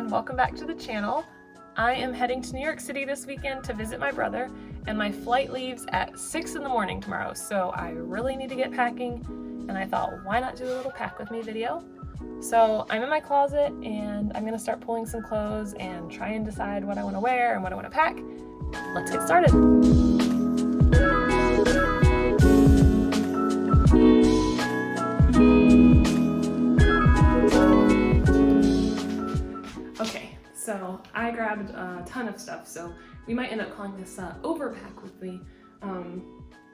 and welcome back to the channel. I am heading to New York City this weekend to visit my brother, and my flight leaves at 6 in the morning tomorrow, so I really need to get packing, and I thought, why not do a little pack with me video? So I'm in my closet and I'm gonna start pulling some clothes and try and decide what I want to wear and what I want to pack. Let's get started. Okay, so I grabbed a ton of stuff, so we might end up calling this overpack with me,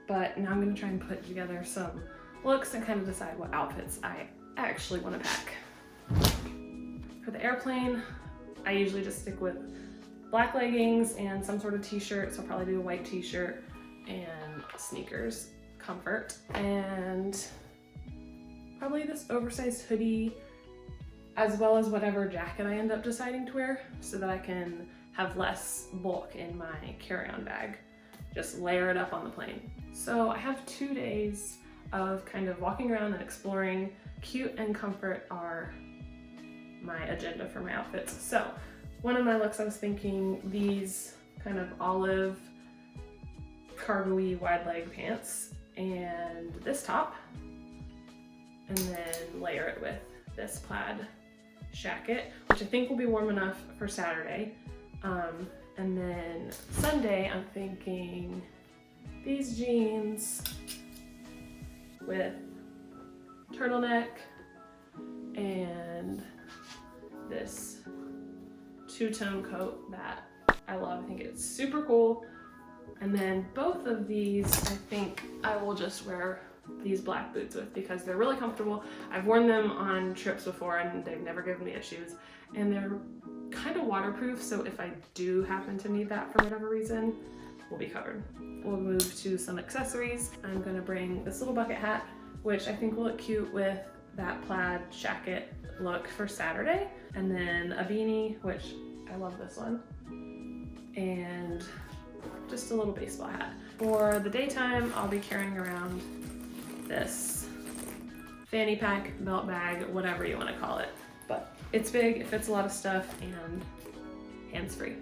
but now I'm going to try and put together some looks and kind of decide what outfits I actually want to pack. For the airplane, I usually just stick with black leggings and some sort of t-shirt, so I'll probably do a white t-shirt and sneakers, comfort, and probably this oversized hoodie, as well as whatever jacket I end up deciding to wear, so that I can have less bulk in my carry-on bag. Just layer it up on the plane. So I have 2 days of kind of walking around and exploring. Cute and comfort are my agenda for my outfits. So one of my looks, I was thinking these kind of olive cargo-y wide leg pants and this top, and then layer it with this plaid jacket, which I think will be warm enough for Saturday. And then Sunday, I'm thinking these jeans with turtleneck and this two-tone coat that I love. I think it's super cool. And then both of these, I think I will just wear these black boots with because they're really comfortable. I've worn them on trips before and they've never given me issues. And they're kind of waterproof, so if I do happen to need that for whatever reason, we'll be covered. We'll move to some accessories. I'm gonna bring this little bucket hat, which I think will look cute with that plaid jacket look for Saturday. And then a beanie, which I love this one. And just a little baseball hat. For the daytime, I'll be carrying around this fanny pack, belt bag, whatever you want to call it. But it's big, it fits a lot of stuff, and hands-free.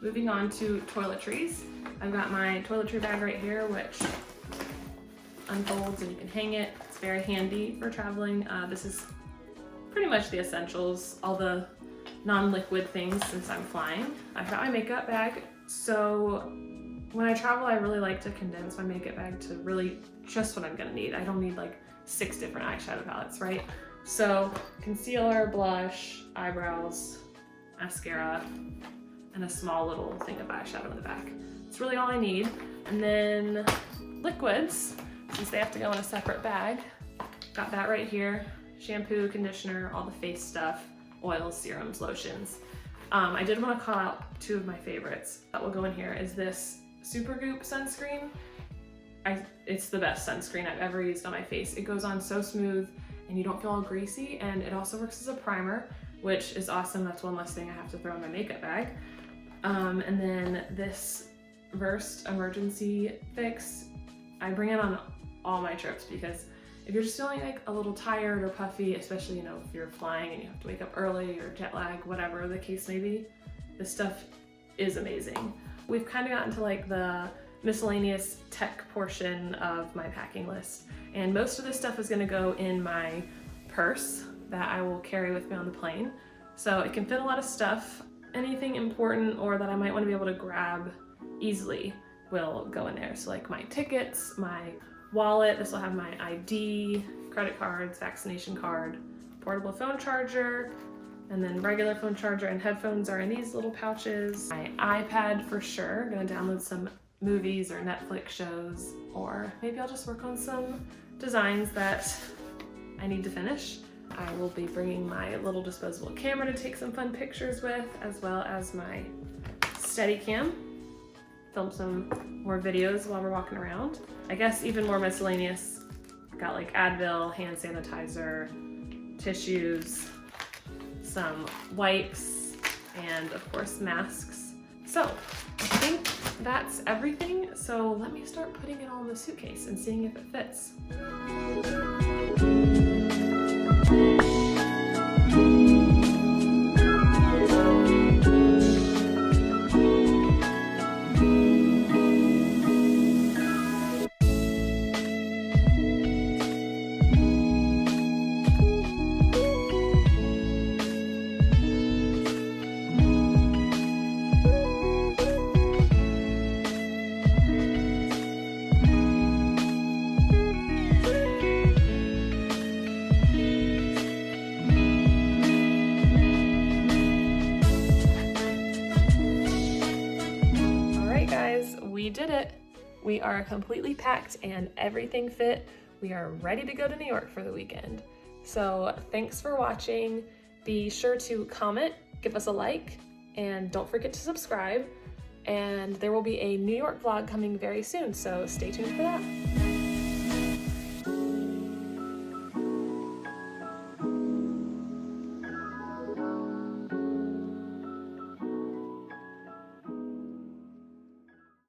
Moving on to toiletries. I've got my toiletry bag right here, which unfolds and you can hang it. It's very handy for traveling. This is pretty much the essentials, all the non-liquid things since I'm flying. I've got my makeup bag. So when I travel, I really like to condense my makeup bag to really just what I'm gonna need. I don't need like 6 different eyeshadow palettes, right? So concealer, blush, eyebrows, mascara, and a small little thing of eyeshadow in the back. It's really all I need. And then liquids, since they have to go in a separate bag, got that right here. Shampoo, conditioner, all the face stuff, oils, serums, lotions. I did want to call out 2 of my favorites that will go in here. Is this Supergoop sunscreen. It's the best sunscreen I've ever used on my face. It goes on so smooth and you don't feel all greasy, and it also works as a primer, which is awesome. That's one less thing I have to throw in my makeup bag. And then this Versed Emergency Fix. I bring it on all my trips because if you're just feeling like a little tired or puffy, especially, you know, if you're flying and you have to wake up early or jet lag, whatever the case may be, this stuff is amazing. We've kind of gotten to like the miscellaneous tech portion of my packing list, and most of this stuff is going to go in my purse that I will carry with me on the plane. So it can fit a lot of stuff. Anything important or that I might want to be able to grab easily will go in there. So like my tickets, my wallet, this will have my ID, credit cards, vaccination card, portable phone charger, and then regular phone charger and headphones are in these little pouches. My iPad for sure, I'm gonna download some movies or Netflix shows, or maybe I'll just work on some designs that I need to finish. I will be bringing my little disposable camera to take some fun pictures with, as well as my Steadicam. Film some more videos while we're walking around. I guess even more miscellaneous. Got like Advil, hand sanitizer, tissues, some wipes, and of course masks. So I think that's everything. So let me start putting it all in the suitcase and seeing if it fits. we did it. We are completely packed and everything fit. We are ready to go to New York for the weekend. So thanks for watching. Be sure to comment, give us a like, and don't forget to subscribe. And there will be a New York vlog coming very soon, so stay tuned for that.